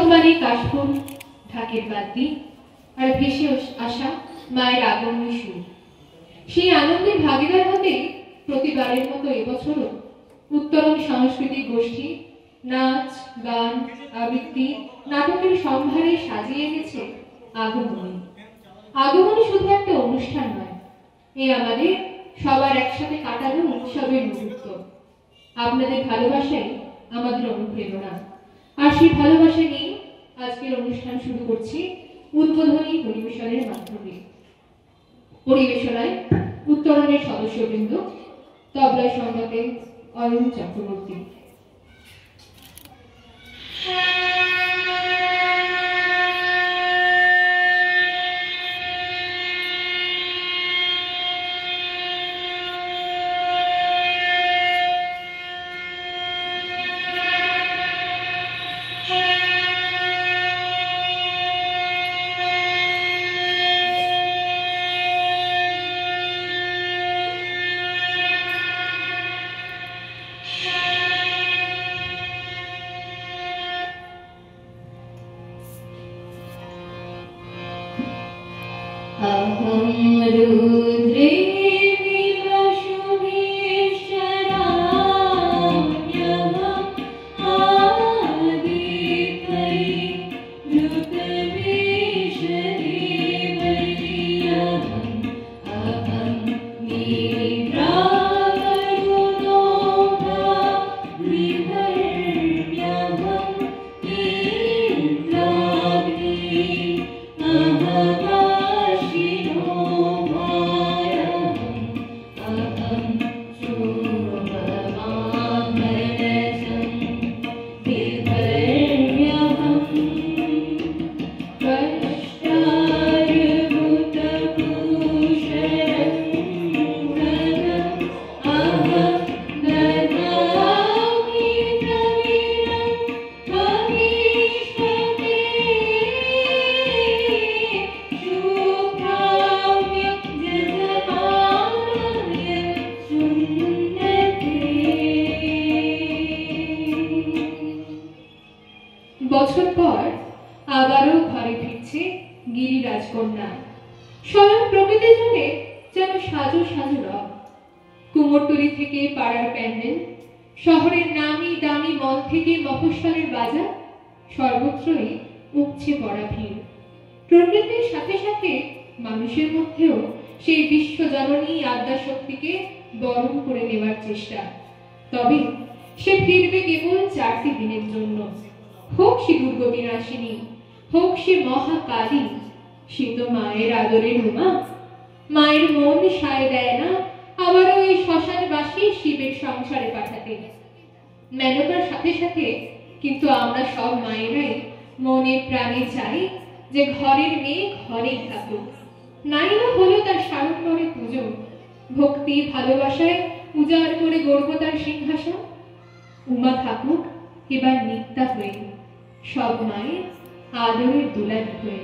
প্রথমবারে কাশফুল ঢাকের বাদ্যি আর ভেসে আসা মায়ের আগমনী সুর। সেই আনন্দে ভাগীদার হতে প্রতিবারের মতো এবছরও উত্তরণ সাংস্কৃতিক গোষ্ঠী নাচ গান আবৃত্তি নাটকের সম্ভারে সাজিয়ে গেছে আগমনী। আগমনী শুধু একটা অনুষ্ঠান নয়, এ আমাদের সবার একসাথে কাটানো উৎসবের মুহূর্ত। আপনাদের ভালোবাসাই আমাদের অনুপ্রেরণা, আর সেই ভালোবাসা নিয়ে আজকের অনুষ্ঠান শুরু করছি উদ্বোধনী পরিবেশনের মাধ্যমে। পরিবেশনায় উত্তরণের সদস্যবৃন্দ, তবলায় সঙ্গতে অয়ন চক্রবর্তী। বছর পর আবারও ঘরে ফিরছে গিরিরাজকন্যা। স্বয়ং প্রকৃতি জুড়ে যেন সাজো সাজো রব। কুমোরটুলি থেকে পাড়ার প্যান্ডেল, শহরের নামি দামি মল থেকে মফস্বলের বাজার, সর্বত্রই উপচে পড়া ভিড়। প্রকৃতির সাথে সাথে মানুষের মধ্যেও সেই বিশ্বজননী আদ্যাশক্তিকে বরণ করে নেওয়ার চেষ্টা। তবে সে ফিরবে কেবল 4টি দিনের জন্য। হোক সে দুর্গবিনাশিনী, হোক সে মহাকালী, সে তো মায়ের আদরের উমা। মায়ের মন সায় দেয় না আবারও এই শ্মশানবাসী শিবের সংসারে পাঠাতে। মেনকার সাথে সাথে কিন্তু আমরা সব মায়েরাই মনে প্রাণে চাই যে ঘরের মেয়ে ঘরেই থাকুক। নাই না হলো তার সারম্বরে পুজো, ভক্তি ভালোবাসায় উজাড় করে গড়ব তার সিংহাসন। উমা থাকুক এবার নিত্যা হয়ে, সব মায়ের আদরের দুলারি হয়ে।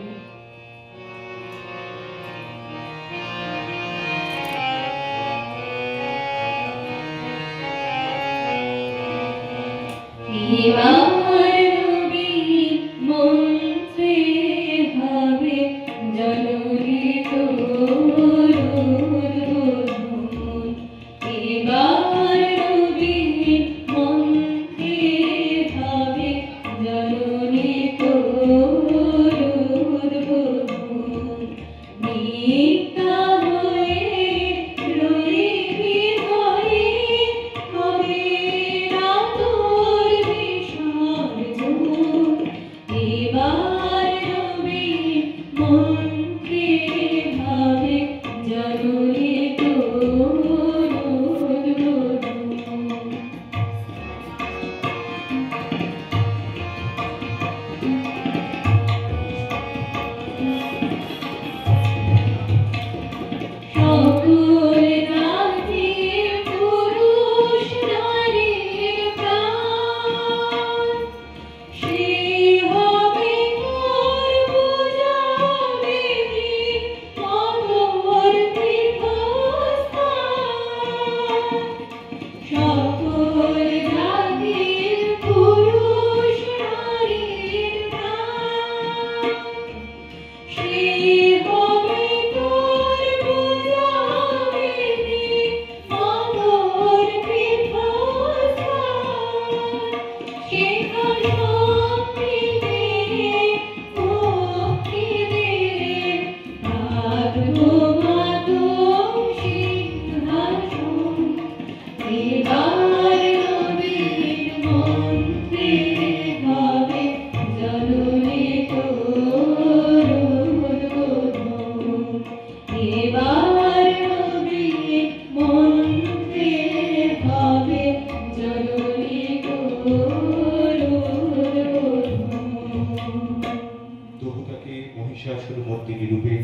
মহিষাসুর মূর্তির রূপে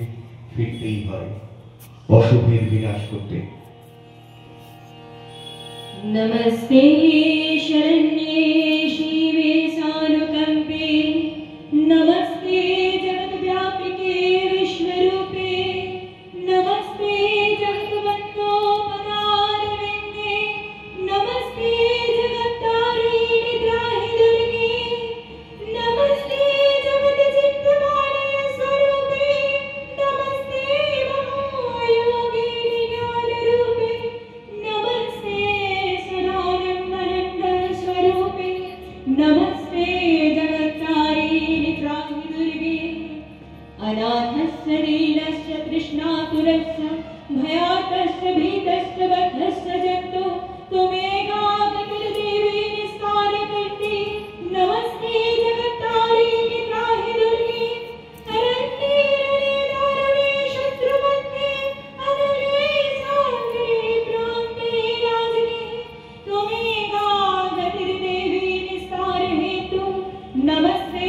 ফিরতেই হয় অশুভের বিনাশ করতে। नमस्ते शरण्ये शिवे सानुकंपे नमस्ते जगद्व्यापिके विश्वरूपे नमस्ते जगद्वंदो पदारविंदे नमस्ते जगत्तारिणी त्राहि दुर्गे नमस्ते जगज्जित्तमालय स्वरूपे नमस्ते महायोगिनी ज्ञान रूपे नमस्ते स्वरूपे नमस्ते जगत्तारिणी त्राहि दुर्गे अनाथस्य दीनस्य तृष्णातुरस्य भयार्तस्य भीतस्य बद्धस्य जन्तु त्वमेका गतिर्देवी निस्तारकर्त्री नमस्ते जगत्तारिणी त्राहि दुर्गे अरण्ये रणे दारुणे शत्रुमन्ये अनन्ये सागरे प्रान्ते राजने त्वमेका गतिर्देवी निस्तार हेतु नमस्ते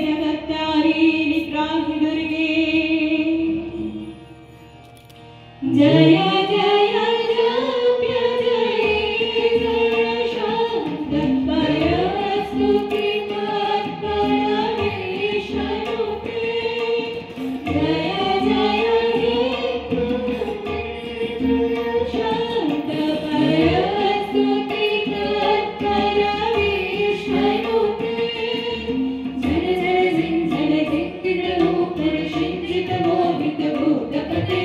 जगत्तारिणी त्राहि दुर्गे जय जय जप्य जय शब्द परस्तुति तत्परमेशनुते जय जय शब्द परस्तुति तत्परमेशनुते जन जन जिन जन जिन ऊपर शिंजित मोहित भूतपते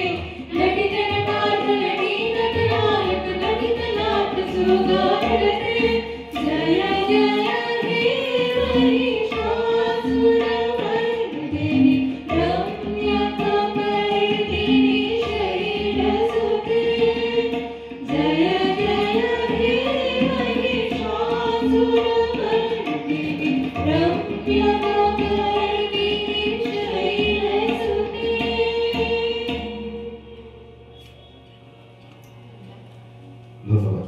लटित नटार्थ लटित नायक लटित नाथ सुगारते जय जय हे महिषासुरमर्दिनि रम्यकपर्दिनि शैलसुते जय जय हे महिषासुरमर्दिनि रम्यकपर्दिनि शैलसुते। ধন্যবাদ।